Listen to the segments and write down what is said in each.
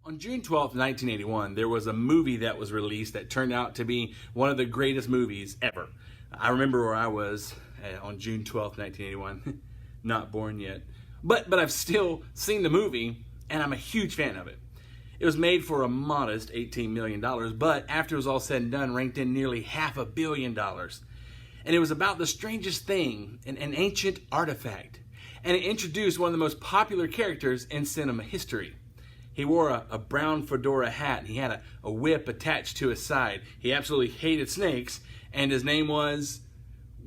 On June 12th, 1981, there was a movie that was released that turned out to be one of the greatest movies ever. I remember where I was on June 12th, 1981, not born yet. But I've still seen the movie, and I'm a huge fan of it. It was made for a modest $18 million, but after it was all said and done, ranked in nearly $500 million. And it was about the strangest thing, an ancient artifact. And it introduced one of the most popular characters in cinema history. He wore a brown fedora hat, and he had a whip attached to his side. He absolutely hated snakes, and his name was,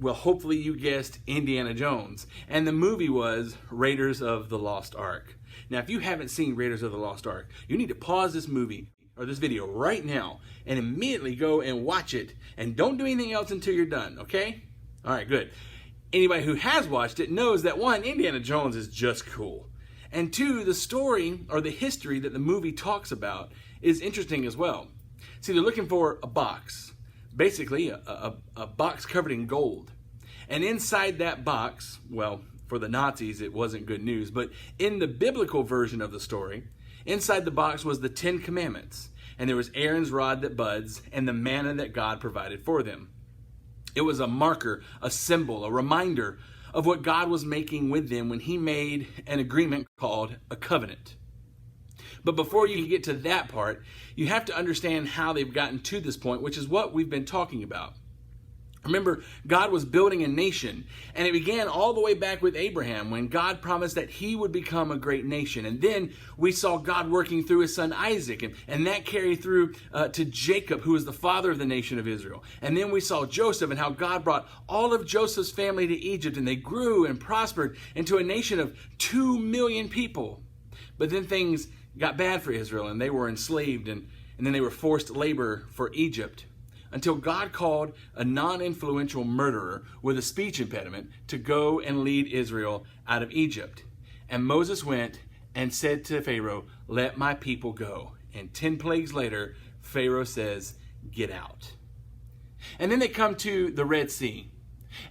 well, hopefully you guessed, Indiana Jones. And the movie was Raiders of the Lost Ark. Now, if you haven't seen Raiders of the Lost Ark, you need to pause this movie or this video right now and immediately go and watch it. And don't do anything else until you're done, okay? All right, good. Anybody who has watched it knows that, one, Indiana Jones is just cool. And two, the story or the history that the movie talks about is interesting as well. See, they're looking for a box, basically a box covered in gold. And inside that box, well, for the Nazis, it wasn't good news, but in the biblical version of the story, inside the box was the 10 Commandments. And there was Aaron's rod that buds and the manna that God provided for them. It was a marker, a symbol, a reminder of what God was making with them when he made an agreement called a covenant. But before you get to that part, you have to understand how they've gotten to this point, which is what we've been talking about. Remember, God was building a nation, and it began all the way back with Abraham when God promised that he would become a great nation. And then we saw God working through his son Isaac, and that carried through to Jacob, who was the father of the nation of Israel. And then we saw Joseph and how God brought all of Joseph's family to Egypt, and they grew and prospered into a nation of 2 million people. But then things got bad for Israel, and they were enslaved, and then they were forced labor for Egypt, until God called a non-influential murderer with a speech impediment to go and lead Israel out of Egypt. And Moses went and said to Pharaoh, "Let my people go." And 10 plagues later, Pharaoh says, "Get out." And then they come to the Red Sea.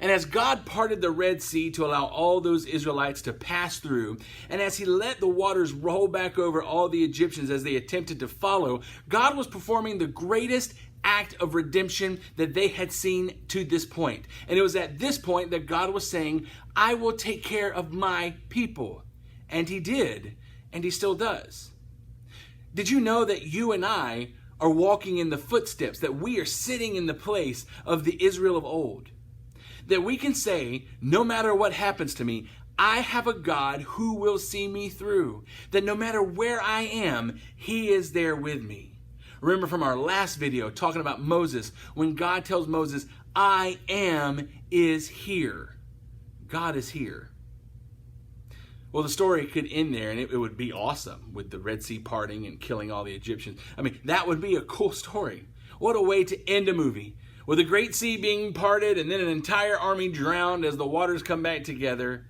And as God parted the Red Sea to allow all those Israelites to pass through, and as he let the waters roll back over all the Egyptians as they attempted to follow, God was performing the greatest act of redemption that they had seen to this point. And it was at this point that God was saying, "I will take care of my people." And he did, and he still does. Did you know that you and I are walking in the footsteps, that we are sitting in the place of the Israel of old? That we can say, no matter what happens to me, I have a God who will see me through. That no matter where I am, he is there with me. Remember from our last video talking about Moses, when God tells Moses, "I am is here." God is here. Well, the story could end there, and it would be awesome with the Red Sea parting and killing all the Egyptians. I mean, that would be a cool story. What a way to end a movie, with a great sea being parted and then an entire army drowned as the waters come back together.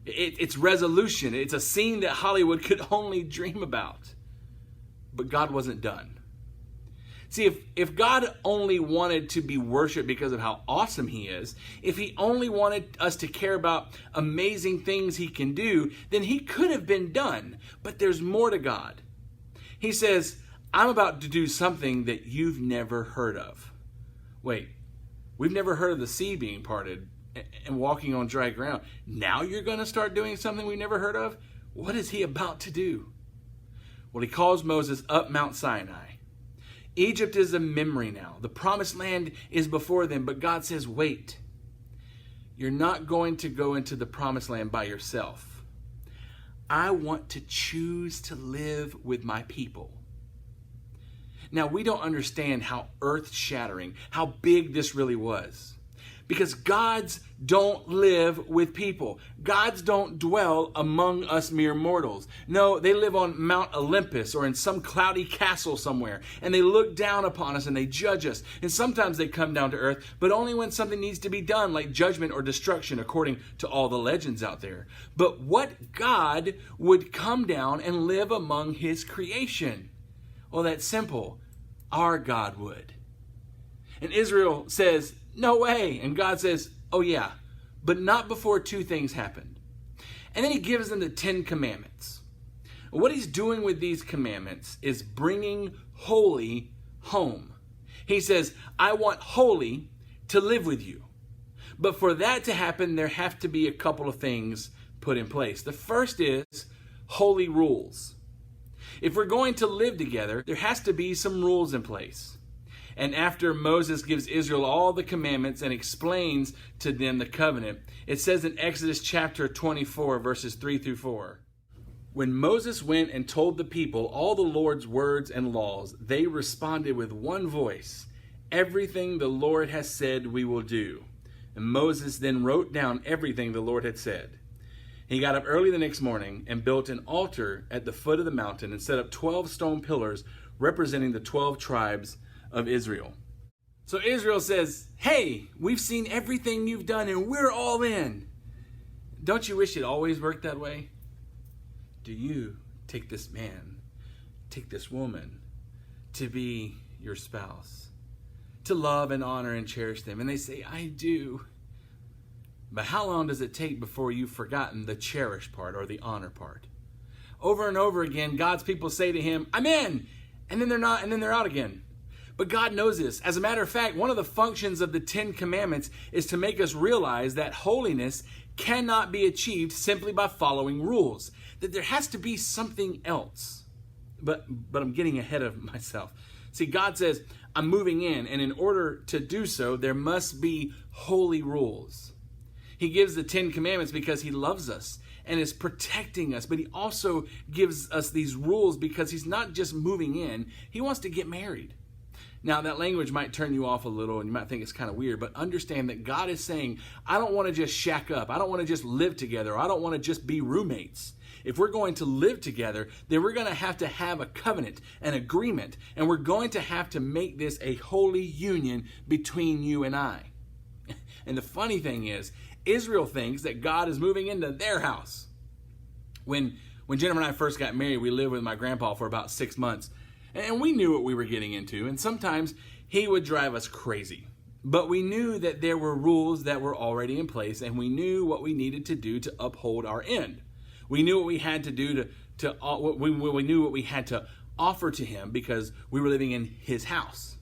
It's resolution. It's a scene that Hollywood could only dream about. But God wasn't done. See, if God only wanted to be worshiped because of how awesome he is, if he only wanted us to care about amazing things he can do, then he could have been done. But there's more to God. He says, "I'm about to do something that you've never heard of." Wait, we've never heard of the sea being parted and walking on dry ground. Now you're going to start doing something we've never heard of? What is he about to do? Well, he calls Moses up Mount Sinai. Egypt is a memory now. The promised land is before them, but God says, wait. You're not going to go into the promised land by yourself. I want to choose to live with my people. Now, we don't understand how earth-shattering, how big this really was. Because gods don't live with people. Gods don't dwell among us mere mortals. No, they live on Mount Olympus or in some cloudy castle somewhere. And they look down upon us and they judge us. And sometimes they come down to earth, but only when something needs to be done, like judgment or destruction, according to all the legends out there. But what God would come down and live among his creation? Well, that's simple. Our God would. And Israel says, "No way." And God says, "Oh yeah, but not before two things happened." And then he gives them the 10 Commandments. What he's doing with these commandments is bringing holy home. He says, I want holy to live with you. But for that to happen, there have to be a couple of things put in place. The first is holy rules. If we're going to live together, there has to be some rules in place. And after Moses gives Israel all the commandments and explains to them the covenant, it says in Exodus chapter 24, verses 3 through 4, when Moses went and told the people all the Lord's words and laws, they responded with one voice, everything the Lord has said we will do. And Moses then wrote down everything the Lord had said. He got up early the next morning and built an altar at the foot of the mountain and set up 12 stone pillars representing the 12 tribes of Israel. So Israel says, hey, we've seen everything you've done and we're all in. Don't you wish it always worked that way? Do you take this man, take this woman to be your spouse, to love and honor and cherish them? And they say, I do. But how long does it take before you've forgotten the cherish part or the honor part? Over and over again, God's people say to him, I'm in, and then they're not, and then they're out again. But God knows this. As a matter of fact, one of the functions of the 10 Commandments is to make us realize that holiness cannot be achieved simply by following rules, that there has to be something else. But I'm getting ahead of myself. See, God says, I'm moving in, and in order to do so, there must be holy rules. He gives the 10 Commandments because he loves us and is protecting us, but he also gives us these rules because he's not just moving in, he wants to get married. Now, that language might turn you off a little and you might think it's kind of weird, but understand that God is saying, I don't want to just shack up. I don't want to just live together. I don't want to just be roommates. If we're going to live together, then we're going to have a covenant, an agreement, and we're going to have to make this a holy union between you and I. And the funny thing is, Israel thinks that God is moving into their house. When Jennifer and I first got married, we lived with my grandpa for about 6 months. And we knew what we were getting into, and sometimes he would drive us crazy. But we knew that there were rules that were already in place, and we knew what we needed to do to uphold our end. We knew what we had to do we knew what we had to offer to him because we were living in his house.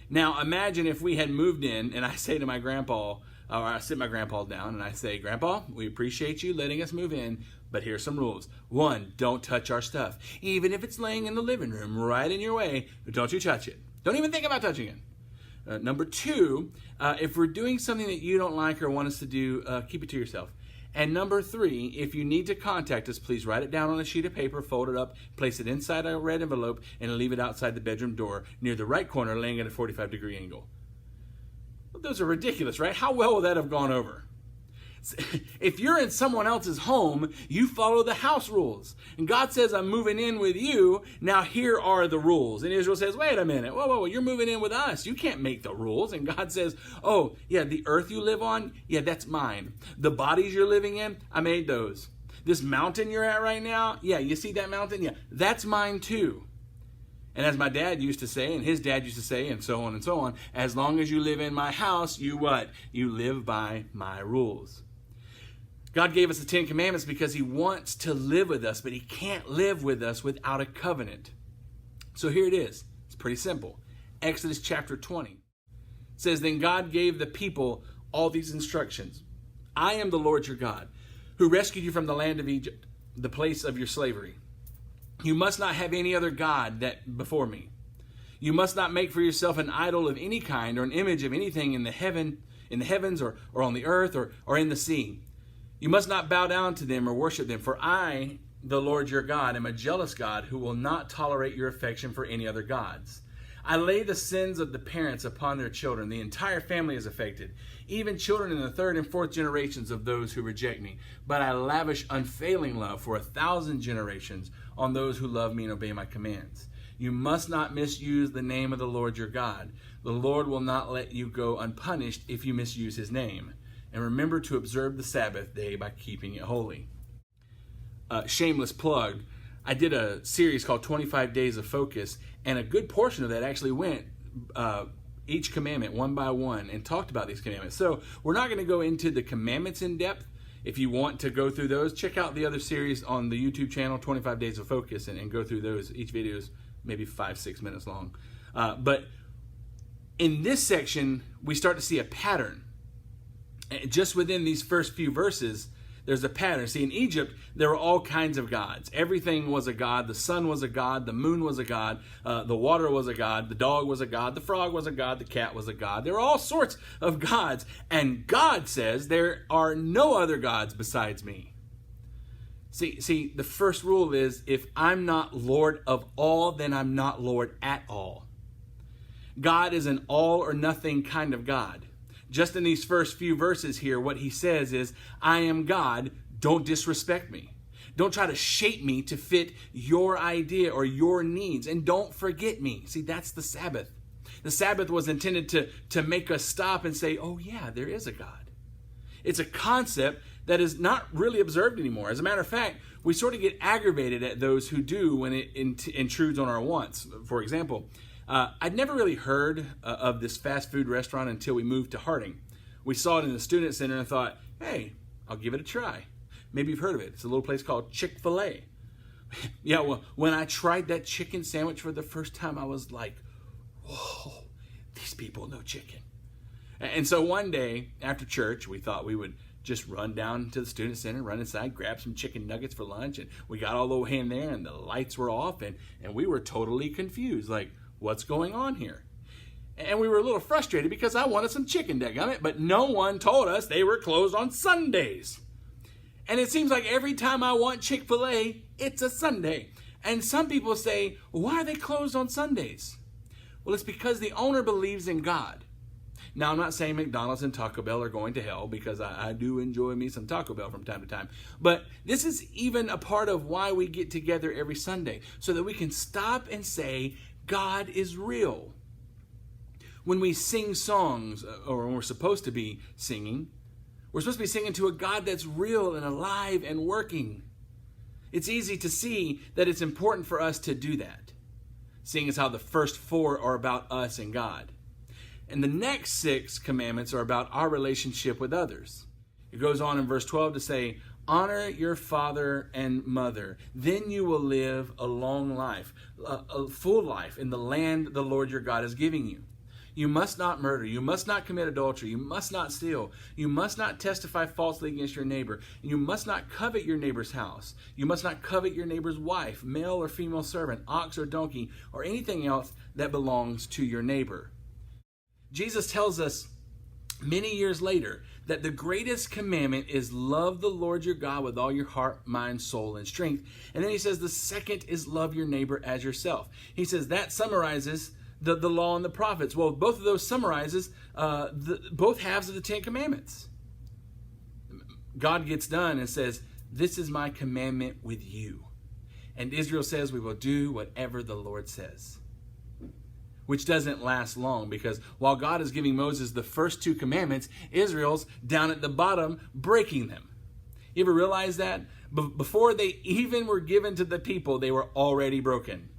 Now imagine if we had moved in, and I say to my grandpa, or I sit my grandpa down and I say, Grandpa, we appreciate you letting us move in, but here's some rules. 1, don't touch our stuff. Even if it's laying in the living room right in your way, don't you touch it. Don't even think about touching it. Number 2, if we're doing something that you don't like or want us to do, keep it to yourself. And number 3, if you need to contact us, please write it down on a sheet of paper, fold it up, place it inside a red envelope, and leave it outside the bedroom door near the right corner, laying at a 45-degree angle. Well, those are ridiculous, right? How well would that have gone over? If you're in someone else's home, you follow the house rules. And God says, I'm moving in with you. Now here are the rules. And Israel says, wait a minute. Whoa, you're moving in with us. You can't make the rules. And God says, oh, yeah, the earth you live on, yeah, that's mine. The bodies you're living in, I made those. This mountain you're at right now, yeah, you see that mountain? Yeah, that's mine too. And as my dad used to say, and his dad used to say, and so on, as long as you live in my house, you what? You live by my rules. God gave us the 10 Commandments because he wants to live with us, but he can't live with us without a covenant. So here it is. It's pretty simple. Exodus chapter 20 says, Then God gave the people all these instructions. I am the Lord your God, who rescued you from the land of Egypt, the place of your slavery. You must not have any other God before me. You must not make for yourself an idol of any kind or an image of anything in the heavens or on the earth or in the sea. You must not bow down to them or worship them, for I, the Lord your God, am a jealous God who will not tolerate your affection for any other gods. I lay the sins of the parents upon their children. The entire family is affected, even children in the 3rd and 4th generations of those who reject me. But I lavish unfailing love for 1,000 generations on those who love me and obey my commands. You must not misuse the name of the Lord your God. The Lord will not let you go unpunished if you misuse his name. And remember to observe the Sabbath day by keeping it holy. Shameless plug. I did a series called 25 Days of Focus, and a good portion of that actually went each commandment one by one and talked about these commandments. So we're not going to go into the commandments in depth If you want to go through those, check out the other series on the YouTube channel, 25 Days of Focus, and go through those. Each video is maybe 5-6 minutes long. But in this section, we start to see a pattern. Just within these first few verses, there's a pattern. See, in Egypt, there were all kinds of gods. Everything was a god. The sun was a god. The moon was a god. The water was a god. The dog was a god. The frog was a god. The cat was a god. There were all sorts of gods. And God says, there are no other gods besides me. See, the first rule is, if I'm not Lord of all, then I'm not Lord at all. God is an all or nothing kind of God. Just in these first few verses here, what he says is, I am God, don't disrespect me. Don't try to shape me to fit your idea or your needs, and don't forget me. See, that's the Sabbath. The Sabbath was intended to make us stop and say, oh yeah, there is a God. It's a concept that is not really observed anymore. As a matter of fact, we sort of get aggravated at those who do when it intrudes on our wants. For example, I'd never really heard of this fast food restaurant until we moved to Harding. We saw it in the student center and thought, hey, I'll give it a try. Maybe you've heard of it. It's a little place called Chick-fil-A. Yeah, well, when I tried that chicken sandwich for the first time, I was like, whoa, these people know chicken. And so one day after church, we thought we would just run down to the student center, run inside, grab some chicken nuggets for lunch. And we got all the way in there and the lights were off and we were totally confused. Like, what's going on here? And we were a little frustrated because I wanted some chicken, dadgummit, but no one told us they were closed on Sundays. And it seems like every time I want Chick-fil-A, it's a Sunday. And some people say, why are they closed on Sundays? Well, it's because the owner believes in God. Now, I'm not saying McDonald's and Taco Bell are going to hell, because I do enjoy me some Taco Bell from time to time. But this is even a part of why we get together every Sunday, so that we can stop and say, God is real. When we sing songs, or when we're supposed to be singing, we're supposed to be singing to a God that's real and alive and working. It's easy to see that it's important for us to do that, seeing as how the first 4 are about us and God. And the next 6 commandments are about our relationship with others. It goes on in verse 12 to say, honor your father and mother. Then you will live a long life, a full life in the land the Lord your God is giving you. You must not murder. You must not commit adultery. You must not steal. You must not testify falsely against your neighbor. You must not covet your neighbor's house. You must not covet your neighbor's wife, male or female servant, ox or donkey, or anything else that belongs to your neighbor. Jesus tells us many years later that the greatest commandment is love the Lord your God with all your heart, mind, soul, and strength. And then he says the second is love your neighbor as yourself. He says that summarizes the law and the prophets. Well, both of those summarizes both halves of the 10 commandments. God gets done and says, this is my commandment with you. And Israel says, we will do whatever the Lord says. Which doesn't last long, because while God is giving Moses the first 2 commandments, Israel's down at the bottom breaking them. You ever realize that? Before they even were given to the people, they were already broken.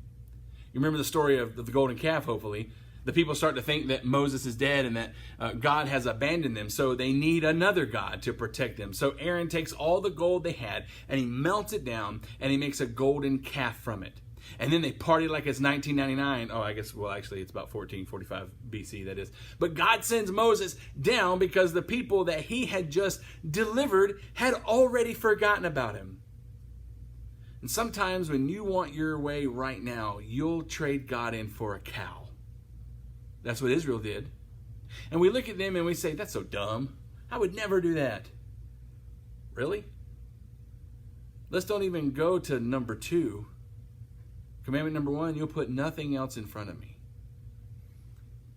You remember the story of the golden calf, hopefully. The people start to think that Moses is dead and that God has abandoned them, so they need another God to protect them. So Aaron takes all the gold they had and he melts it down and he makes a golden calf from it. And then they party like it's 1999. Oh, I guess, well, actually, it's about 1445 BC, that is. But God sends Moses down because the people that he had just delivered had already forgotten about him. And sometimes when you want your way right now, you'll trade God in for a cow. That's what Israel did. And we look at them and we say, that's so dumb. I would never do that. Really? Let's don't even go to number 2. Commandment number 1, you'll put nothing else in front of me.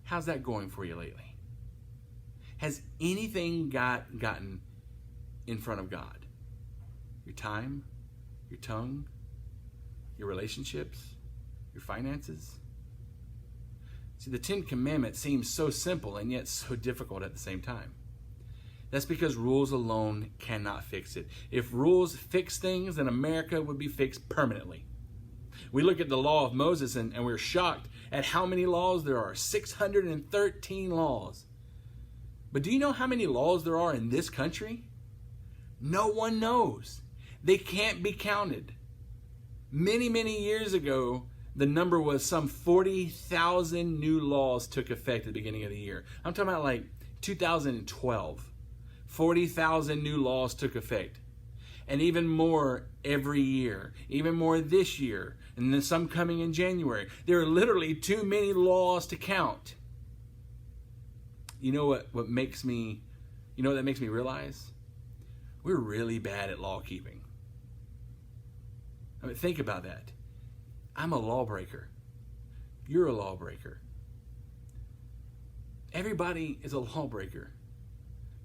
How's that going for you lately? Has anything gotten in front of God? Your time, your tongue, your relationships, your finances? See, the 10 Commandments seem so simple and yet so difficult at the same time. That's because rules alone cannot fix it. If rules fix things, then America would be fixed permanently. We look at the law of Moses and we're shocked at how many laws there are. 613 laws. But do you know how many laws there are in this country? No one knows. They can't be counted. Many, many years ago, the number was some 40,000 new laws took effect at the beginning of the year. I'm talking about like 2012. 40,000 new laws took effect. And even more every year. Even more this year. And then some coming in January. There are literally too many laws to count. You know what that makes me realize? We're really bad at law keeping. I mean, think about that. I'm a lawbreaker. You're a lawbreaker. Everybody is a lawbreaker.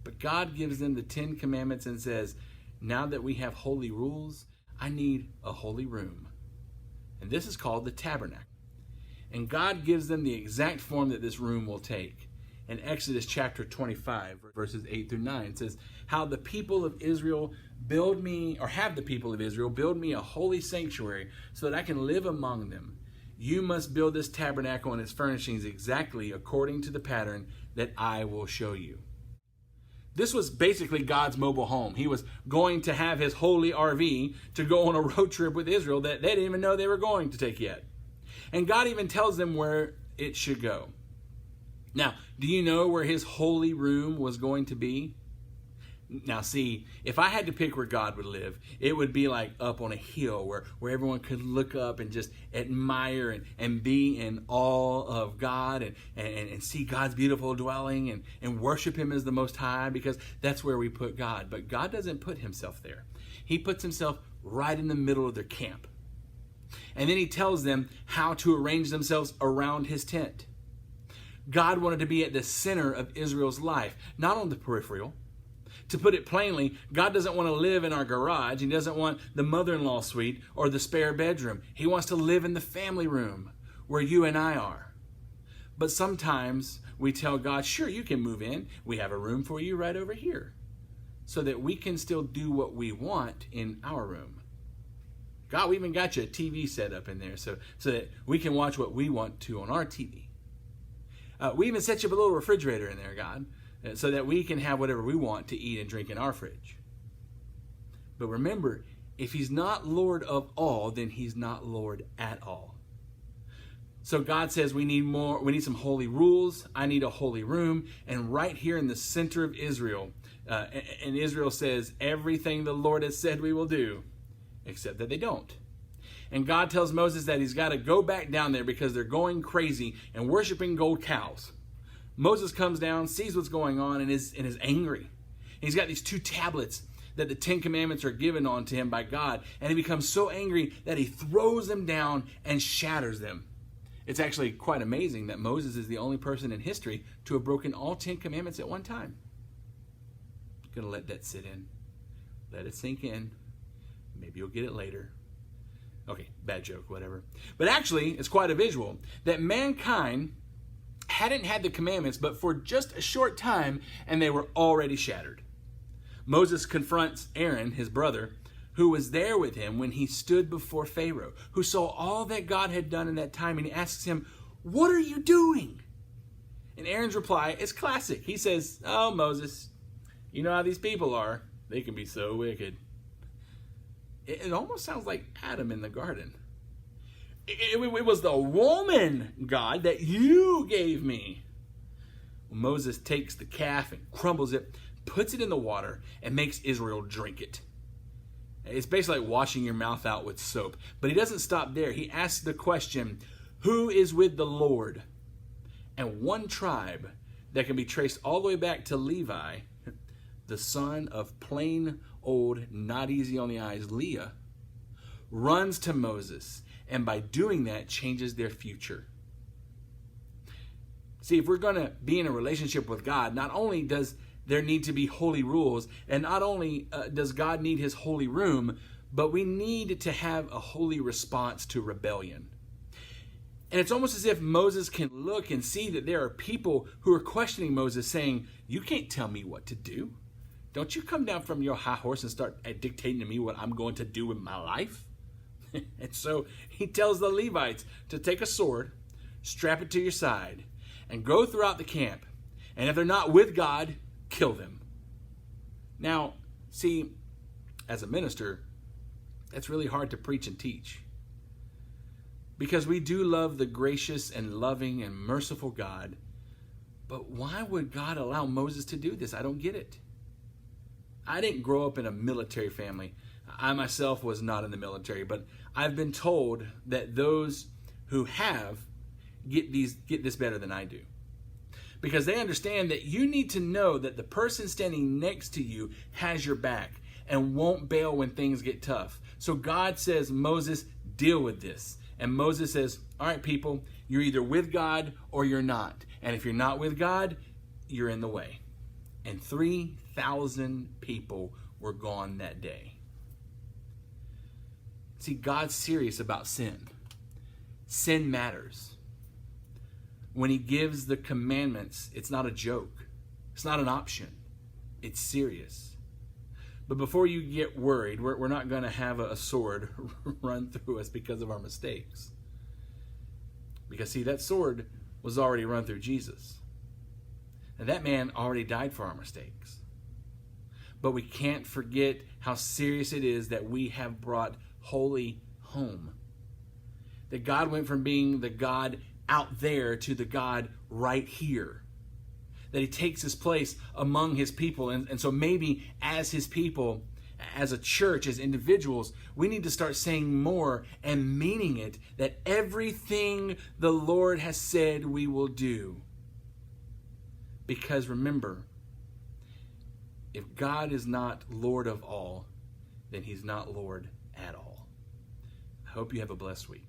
But God gives them the 10 Commandments and says, now that we have holy rules, I need a holy room. And this is called the Tabernacle. And God gives them the exact form that this room will take. In Exodus chapter 25, verses 8 through 9, it says, how the people of Israel build me a holy sanctuary so that I can live among them. You must build this tabernacle and its furnishings exactly according to the pattern that I will show you. This was basically God's mobile home. He was going to have his holy RV to go on a road trip with Israel that they didn't even know they were going to take yet. And God even tells them where it should go. Now, do you know where his holy room was going to be? Now, see, if I had to pick where God would live, it would be like up on a hill where everyone could look up and just admire and be in awe of God and see God's beautiful dwelling and worship him as the Most High, because that's where we put God. But God doesn't put himself there. He puts himself right in the middle of their camp. And then he tells them how to arrange themselves around his tent. God wanted to be at the center of Israel's life, not on the peripheral. To put it plainly, God doesn't want to live in our garage. He doesn't want the mother-in-law suite or the spare bedroom. He wants to live in the family room where you and I are. But sometimes we tell God, sure, you can move in. We have a room for you right over here, so that we can still do what we want in our room. God, we even got you a TV set up in there so that we can watch what we want to on our TV. We even set you up a little refrigerator in there, God, so that we can have whatever we want to eat and drink in our fridge. But remember, if he's not Lord of all, then he's not Lord at all. So God says we need some holy rules. I need a holy room. And right here in the center of Israel, and Israel says everything the Lord has said we will do, except that they don't. And God tells Moses that he's got to go back down there because they're going crazy and worshiping gold cows. Moses comes down, sees what's going on, and is angry. And he's got these 2 tablets that the 10 Commandments are given on to him by God. And he becomes so angry that he throws them down and shatters them. It's actually quite amazing that Moses is the only person in history to have broken all 10 Commandments at one time. I'm going to let that sit in. Let it sink in. Maybe you'll get it later. Okay, bad joke, whatever. But actually, it's quite a visual that mankind hadn't had the commandments but for just a short time, and they were already shattered. Moses confronts Aaron, his brother, who was there with him when he stood before Pharaoh, who saw all that God had done in that time, and he asks him, "What are you doing?" And Aaron's reply is classic. He says, "Oh, Moses, you know how these people are. They can be so wicked." It almost sounds like Adam in the garden. It was the woman, God, that you gave me. Well, Moses takes the calf and crumbles it, puts it in the water, and makes Israel drink it. It's basically like washing your mouth out with soap. But he doesn't stop there. He asks the question, who is with the Lord? And one tribe that can be traced all the way back to Levi, the son of plain old, not easy on the eyes, Leah, runs to Moses, and by doing that, changes their future. See, if we're going to be in a relationship with God, not only does there need to be holy rules, and not only does God need his holy room, but we need to have a holy response to rebellion. And it's almost as if Moses can look and see that there are people who are questioning Moses, saying, "You can't tell me what to do. Don't you come down from your high horse and start dictating to me what I'm going to do with my life." And so he tells the Levites to take a sword, strap it to your side, and go throughout the camp. And if they're not with God, kill them. Now, see, as a minister, it's really hard to preach and teach. Because we do love the gracious and loving and merciful God, but why would God allow Moses to do this? I don't get it. I didn't grow up in a military family. I myself was not in the military, but I've been told that those who have get this better than I do. Because they understand that you need to know that the person standing next to you has your back and won't bail when things get tough. So God says, Moses, deal with this. And Moses says, all right, people, you're either with God or you're not. And if you're not with God, you're in the way. And 3,000 people were gone that day. See, God's serious about sin. Sin matters. When he gives the commandments, it's not a joke. It's not an option. It's serious. But before you get worried, we're not going to have a sword run through us because of our mistakes. Because, see, that sword was already run through Jesus. And that man already died for our mistakes. But we can't forget how serious it is that we have brought holy home. That God went from being the God out there to the God right here. That he takes his place among his people. And so maybe as his people, as a church, as individuals, we need to start saying more and meaning it, that everything the Lord has said we will do. Because remember, if God is not Lord of all, then he's not Lord at all. I hope you have a blessed week.